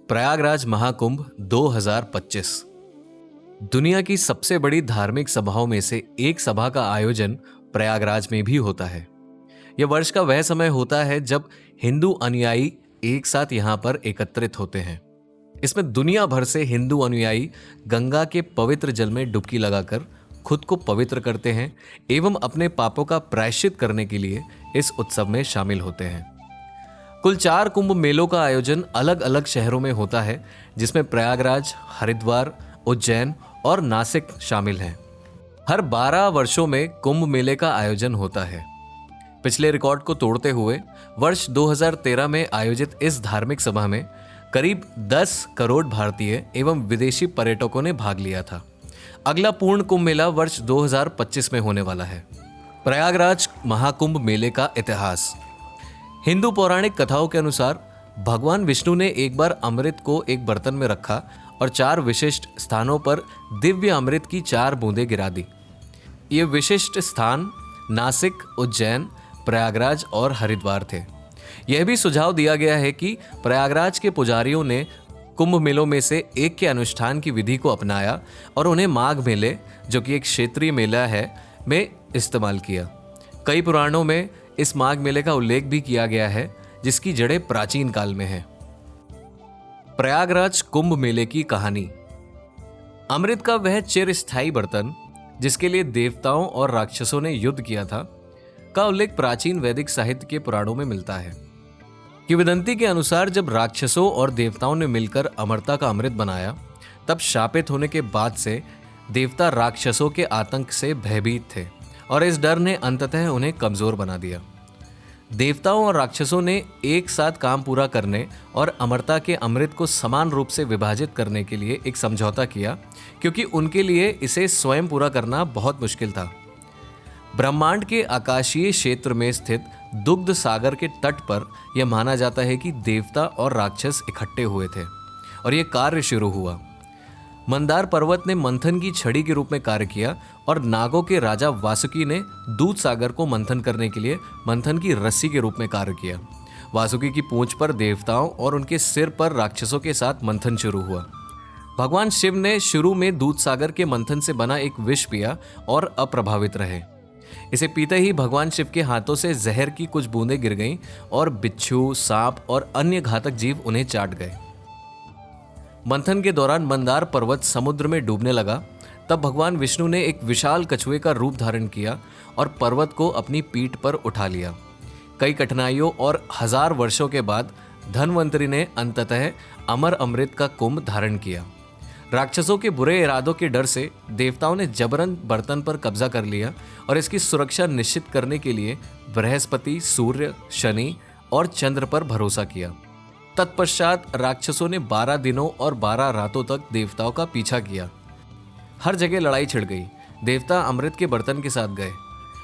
प्रयागराज महाकुंभ 2025 दुनिया की सबसे बड़ी धार्मिक सभाओं में से एक सभा का आयोजन प्रयागराज में भी होता है। यह वर्ष का वह समय होता है जब हिंदू अनुयायी एक साथ यहां पर एकत्रित होते हैं। इसमें दुनिया भर से हिंदू अनुयायी गंगा के पवित्र जल में डुबकी लगाकर खुद को पवित्र करते हैं एवं अपने पापों का प्रायश्चित करने के लिए इस उत्सव में शामिल होते हैं। कुल 4 कुंभ मेलों का आयोजन अलग अलग शहरों में होता है, जिसमें प्रयागराज, हरिद्वार, उज्जैन और नासिक शामिल हैं। हर 12 वर्षों में कुंभ मेले का आयोजन होता है। पिछले रिकॉर्ड को तोड़ते हुए वर्ष 2013 में आयोजित इस धार्मिक सभा में करीब 10 करोड़ भारतीय एवं विदेशी पर्यटकों ने भाग लिया था। अगला पूर्ण कुंभ मेला वर्ष 2025 में होने वाला है। प्रयागराज महाकुंभ मेले का इतिहास। हिंदू पौराणिक कथाओं के अनुसार भगवान विष्णु ने एक बार अमृत को एक बर्तन में रखा और 4 विशिष्ट स्थानों पर दिव्य अमृत की 4 बूंदें गिरा दी। ये विशिष्ट स्थान नासिक, उज्जैन, प्रयागराज और हरिद्वार थे। यह भी सुझाव दिया गया है कि प्रयागराज के पुजारियों ने कुंभ मेलों में से एक के अनुष्ठान की विधि को अपनाया और उन्हें माघ मेले, जो कि एक क्षेत्रीय मेला है, में इस्तेमाल किया। कई पुराणों में इस माघ मेले का उल्लेख भी किया गया है, जिसकी जड़ें प्राचीन काल में हैं। प्रयागराज कुंभ मेले की कहानी। अमृत का वह चिरस्थायी बर्तन जिसके लिए देवताओं और राक्षसों ने युद्ध किया था, का उल्लेख प्राचीन वैदिक साहित्य के पुराणों में मिलता है। किंवदंती के अनुसार जब राक्षसों और देवताओं ने मिलकर अमरता का अमृत बनाया, तब शापित होने के बाद से देवता राक्षसों के आतंक से भयभीत थे और इस डर ने अंततः उन्हें कमजोर बना दिया। देवताओं और राक्षसों ने एक साथ काम पूरा करने और अमरता के अमृत को समान रूप से विभाजित करने के लिए एक समझौता किया, क्योंकि उनके लिए इसे स्वयं पूरा करना बहुत मुश्किल था। ब्रह्मांड के आकाशीय क्षेत्र में स्थित दुग्ध सागर के तट पर यह माना जाता है कि देवता और राक्षस इकट्ठे हुए थे और यह कार्य शुरू हुआ। मंदार पर्वत ने मंथन की छड़ी के रूप में कार्य किया और नागों के राजा वासुकी ने दूध सागर को मंथन करने के लिए मंथन की रस्सी के रूप में कार्य किया। वासुकी की पूंछ पर देवताओं और उनके सिर पर राक्षसों के साथ मंथन शुरू हुआ। भगवान शिव ने शुरू में दूध सागर के मंथन से बना एक विष पिया और अप्रभावित रहे। इसे पीते ही भगवान शिव के हाथों से जहर की कुछ बूंदें गिर गईं और बिच्छू, सांप और अन्य घातक जीव उन्हें चाट गए। मंथन के दौरान मंदार पर्वत समुद्र में डूबने लगा। तब भगवान विष्णु ने एक विशाल कछुए का रूप धारण किया और पर्वत को अपनी पीठ पर उठा लिया। कई कठिनाइयों और 1000 वर्षों के बाद धन्वंतरि ने अंततः अमर अमृत का कुंभ धारण किया। राक्षसों के बुरे इरादों के डर से देवताओं ने जबरन बर्तन पर कब्जा कर लिया और इसकी सुरक्षा निश्चित करने के लिए बृहस्पति, सूर्य, शनि और चंद्र पर भरोसा किया। तत्पश्चात राक्षसों ने 12 दिनों और 12 रातों तक देवताओं का पीछा किया। हर जगह लड़ाई छिड़ गई। देवता अमृत के बर्तन के साथ गए।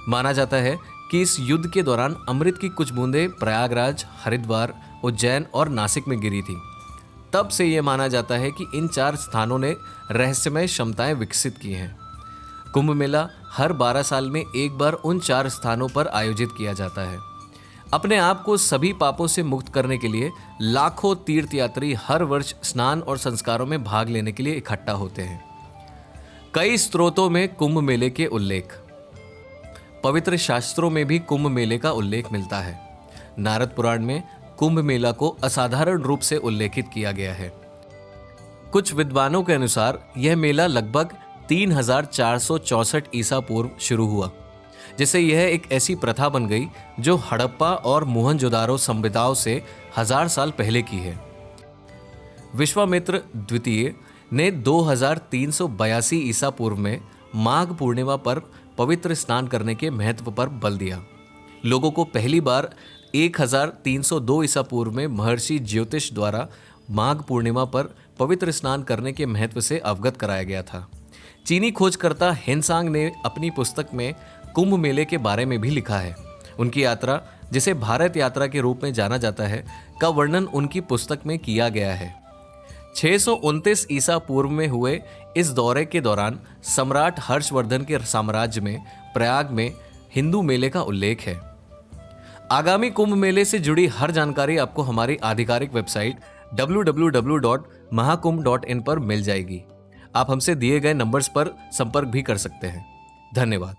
माना जाता है कि इस युद्ध के दौरान अमृत की कुछ बूंदें प्रयागराज, हरिद्वार, उज्जैन और नासिक में गिरी थी। तब से यह माना जाता है कि इन 4 स्थानों ने रहस्यमय क्षमताएं विकसित की हैं। कुंभ मेला हर 12 साल में एक बार उन 4 स्थानों पर आयोजित किया जाता है। अपने आप को सभी पापों से मुक्त करने के लिए लाखों तीर्थयात्री हर वर्ष स्नान और संस्कारों में भाग लेने के लिए इकट्ठा होते हैं। कई स्रोतों में कुंभ मेले के उल्लेख। पवित्र शास्त्रों में भी कुंभ मेले का उल्लेख मिलता है। नारद पुराण में कुंभ मेला को असाधारण रूप से उल्लेखित किया गया है। कुछ विद्वानों के अनुसार यह मेला लगभग 3464 ईसा पूर्व शुरू हुआ, जिससे यह एक ऐसी प्रथा बन गई जो हड़प्पा और मोहनजोदारो सभ्यताओं से 1000 साल पहले की है। विश्वामित्र द्वितीय ने 2382 ईसा पूर्व में माघ पूर्णिमा पर पवित्र स्नान करने के महत्व पर बल दिया। लोगों को पहली बार 1302 ईसा पूर्व में महर्षि ज्योतिष द्वारा माघ पूर्णिमा पर पवित्र स्नान करने के महत्व से अवगत कराया गया था। चीनी खोजकर्ता हेनसांग ने अपनी पुस्तक में कुंभ मेले के बारे में भी लिखा है। उनकी यात्रा, जिसे भारत यात्रा के रूप में जाना जाता है, का वर्णन उनकी पुस्तक में किया गया है। 629 ईसा पूर्व में हुए इस दौरे के दौरान सम्राट हर्षवर्धन के साम्राज्य में प्रयाग में हिंदू मेले का उल्लेख है। आगामी कुंभ मेले से जुड़ी हर जानकारी आपको हमारी आधिकारिक वेबसाइट www.mahakumbh.in पर मिल जाएगी। आप हमसे दिए गए नंबर्स पर संपर्क भी कर सकते हैं। धन्यवाद।